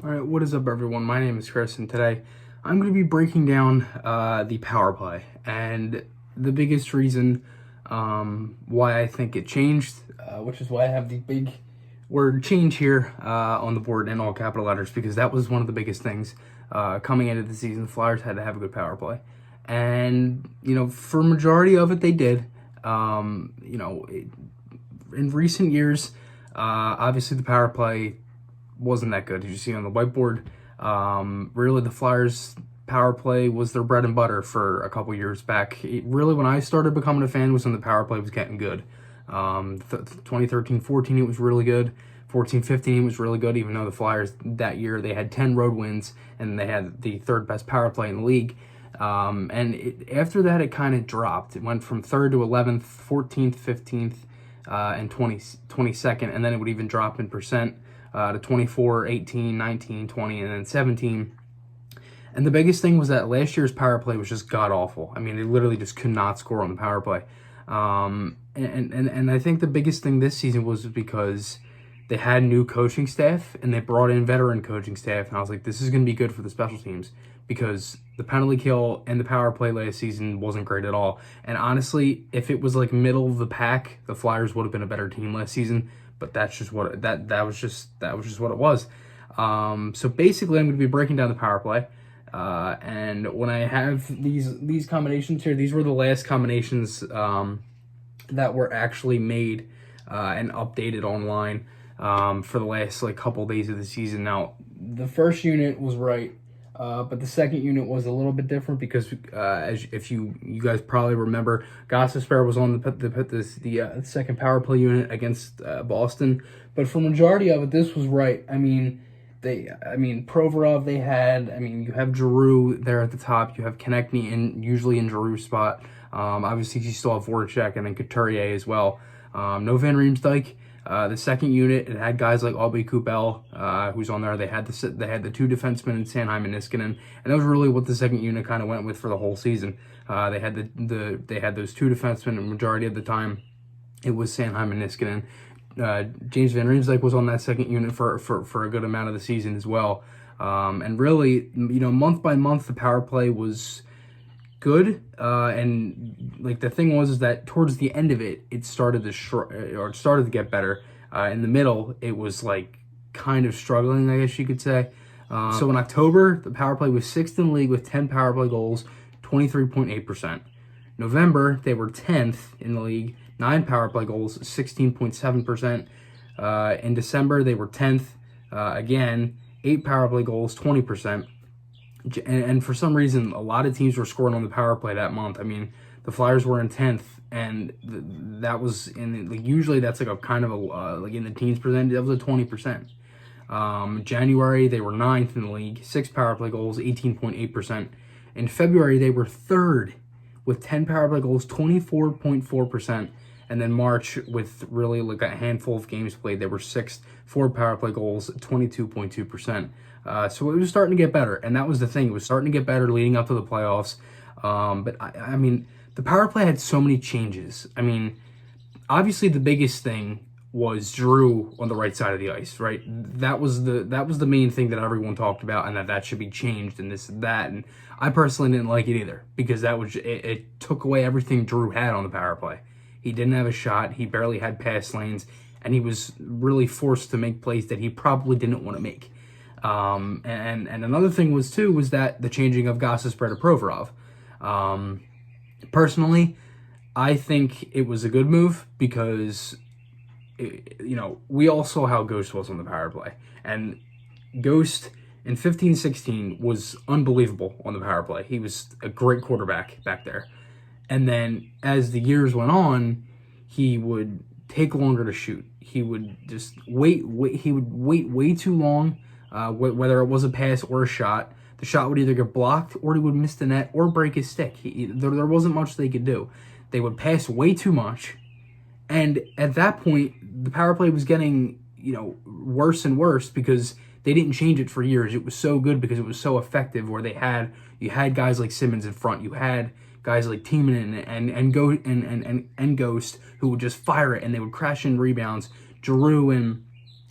All right, what is up, everyone? My name is Chris, and today I'm going to be breaking down the power play and the biggest reason why I think it changed, which is why I have the big word change here on the board in all capital letters, because that was one of the biggest things coming into the season. The Flyers had to have a good power play, and for majority of it, they did. In recent years, obviously the power play wasn't that good. As you see on the whiteboard, really the Flyers power play was their bread and butter for a couple years back. Really, when I started becoming a fan was when the power play was getting good. 2013-14 it was really good. 14-15 it was really good, even though the Flyers that year they had 10 road wins and they had the third best power play in the league. After that it kind of dropped. It went from 3rd to 11th, 14th, 15th, and 22nd, and then it would even drop in percent to 24, 18, 19, 20, and then 17. And the biggest thing was that last year's power play was just god-awful. I mean, they literally just could not score on the power play. And I think the biggest thing this season was because they had new coaching staff, and they brought in veteran coaching staff, and I was like, this is going to be good for the special teams, because the penalty kill and the power play last season wasn't great at all. And honestly, if it was like middle of the pack, the Flyers would have been a better team last season. But that's just what that was just what it was. So basically, I'm going to be breaking down the power play, and when I have these combinations here, these were the last combinations that were actually made and updated online for the last couple days of the season. Now, the first unit was right. But the second unit was a little bit different because, if you guys probably remember, Gostisbehere was on the second power play unit against Boston. But for majority of it, this was right. Provorov they had. You have Giroux there at the top. You have Konechny usually in Giroux's spot. Obviously, you still have Voracek and then Couturier as well. No Van Riemsdyk. The second unit, it had guys like Aubé Kubel, who's on there. They had the two defensemen in Sanheim and Niskanen, and that was really what the second unit kind of went with for the whole season. They had those two defensemen, and majority of the time, it was Sanheim and Niskanen. James Van Riemsdyk was on that second unit for a good amount of the season as well. And really, month by month, the power play was good, and the thing was that towards the end of it, it started to get better. In the middle, it was kind of struggling, I guess you could say. So in October, the power play was 6th in the league with 10 power play goals, 23.8%. November, they were 10th in the league, 9 power play goals, 16.7%. In December, they were 10th, again, 8 power play goals, 20%. And for some reason, a lot of teams were scoring on the power play that month. The Flyers were in 10th, and that was usually that's a kind of in the teens percent, that was a 20%. January, they were 9th in the league, 6 power play goals, 18.8%. In February, they were 3rd with 10 power play goals, 24.4%. And then March, with really a handful of games played, they were 6th, 4 power play goals, 22.2%. So it was starting to get better, and that was the thing. It was starting to get better leading up to the playoffs. But the power play had so many changes. Obviously the biggest thing was Giroux on the right side of the ice, right? That was the main thing that everyone talked about, and that should be changed and this and that. And I personally didn't like it either, because it took away everything Giroux had on the power play. He didn't have a shot. He barely had pass lanes, and he was really forced to make plays that he probably didn't want to make. And another thing was that the changing of Gostisbehere to Provorov. Personally, I think it was a good move because, we all saw how Ghost was on the power play. And Ghost in 15-16 was unbelievable on the power play. He was a great quarterback back there. And then as the years went on, he would take longer to shoot. He would just wait. He would wait way too long. Whether it was a pass or a shot, the shot would either get blocked or he would miss the net or break his stick. There wasn't much they could do. They would pass way too much, and at that point, the power play was getting worse and worse because they didn't change it for years. It was so good because it was so effective. Where you had guys like Simmons in front, you had guys like Tiemann and Ghost who would just fire it, and they would crash in rebounds. Giroux and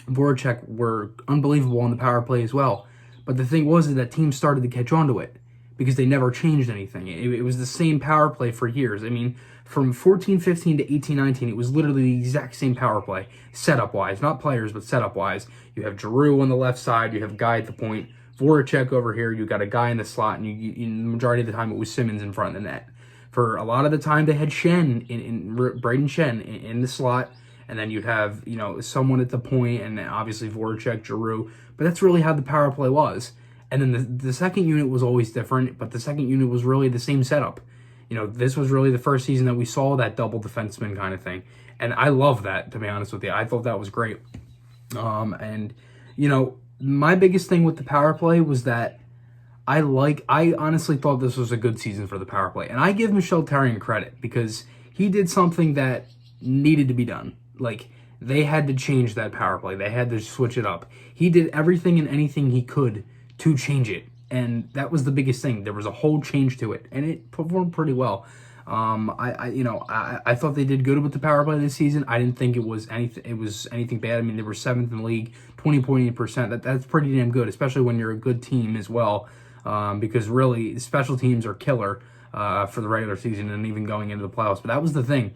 Voracek were unbelievable on the power play as well. But the thing was that teams started to catch on to it because they never changed anything. It was the same power play for years. I mean, from 14-15 to 18-19, it was literally the exact same power play, setup-wise. Not players, but setup-wise. You have Giroux on the left side. You have a guy at the point. Voracek over here. You got a guy in the slot, and the majority of the time it was Simmons in front of the net. For a lot of the time, they had Shen, Braden Shen in the slot, and then you'd have, someone at the point, and obviously Voracek, Giroux. But that's really how the power play was. And then the second unit was always different, but the second unit was really the same setup. This was really the first season that we saw that double defenseman kind of thing. And I love that, to be honest with you. I thought that was great. My biggest thing with the power play was that I honestly thought this was a good season for the power play. And I give Michel Therrien credit because he did something that needed to be done. Like, they had to change that power play. They had to switch it up. He did everything and anything he could to change it. And that was the biggest thing. There was a whole change to it, and it performed pretty well. I thought they did good with the power play this season. I didn't think it was anything bad. I mean, they were 7th in the league, 20.8%. That's pretty damn good, especially when you're a good team as well. Because really, special teams are killer for the regular season and even going into the playoffs. But that was the thing.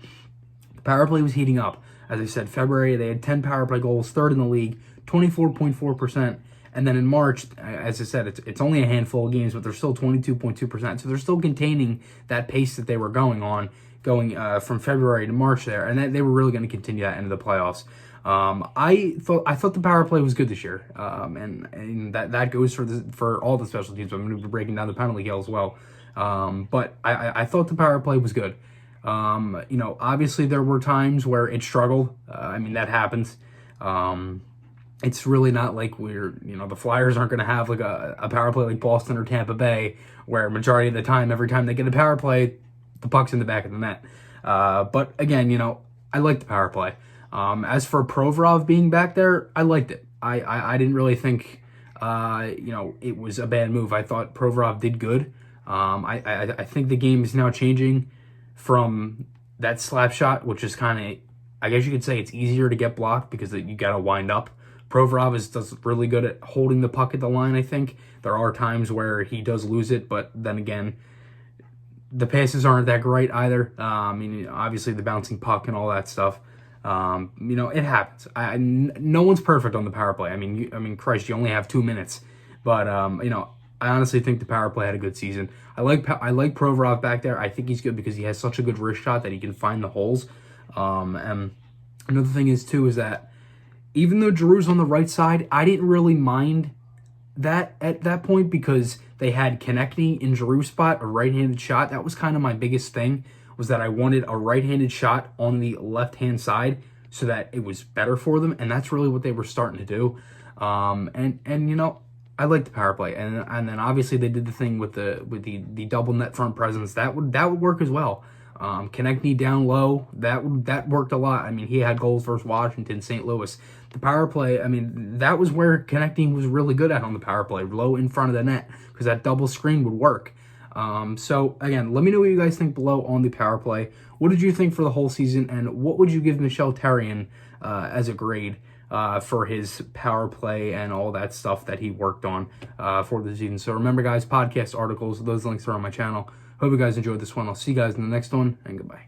The power play was heating up. As I said, February, they had 10 power play goals, 3rd in the league, 24.4%. And then in March, as I said, it's only a handful of games, but they're still 22.2%. So they're still containing that pace that they were going from February to March there, and they were really going to continue that into the playoffs. I thought the power play was good this year, and that goes for all the special teams. I'm going to be breaking down the penalty kill as well. But I thought the power play was good. Obviously there were times where it struggled. That happens. It's really not like the Flyers aren't going to have like a power play like Boston or Tampa Bay, where majority of the time, every time they get a power play, the puck's in the back of the net. But again, I like the power play. As for Provorov being back there, I liked it. I didn't really think, it was a bad move. I thought Provorov did good. I think the game is now changing from that slap shot, which is kind of, I guess you could say it's easier to get blocked because you got to wind up. Provorov does really good at holding the puck at the line, I think. There are times where he does lose it, but then again, the passes aren't that great either. Obviously the bouncing puck and all that stuff. It happens. No one's perfect on the power play. Christ, you only have 2 minutes. But, I honestly think the power play had a good season. I like Provorov back there. I think he's good because he has such a good wrist shot that he can find the holes. And another thing is that even though Giroux's on the right side, I didn't really mind that at that point because they had Konechny in Giroux's spot, a right-handed shot. That was kind of my biggest thing, was that I wanted a right-handed shot on the left-hand side so that it was better for them, and that's really what they were starting to do. I like the power play, and then obviously they did the thing with the double net front presence. That would work as well. Konechny down low, that worked a lot. He had goals versus Washington, St. Louis. The power play, that was where Konechny was really good at on the power play, low in front of the net, because that double screen would work. So again, let me know what you guys think below on the power play. What did you think for the whole season, and what would you give Michel Therrien as a grade for his power play and all that stuff that he worked on for the season? So remember, guys, podcast articles, those links are on my channel. Hope you guys enjoyed this one. I'll see you guys in the next one, and goodbye.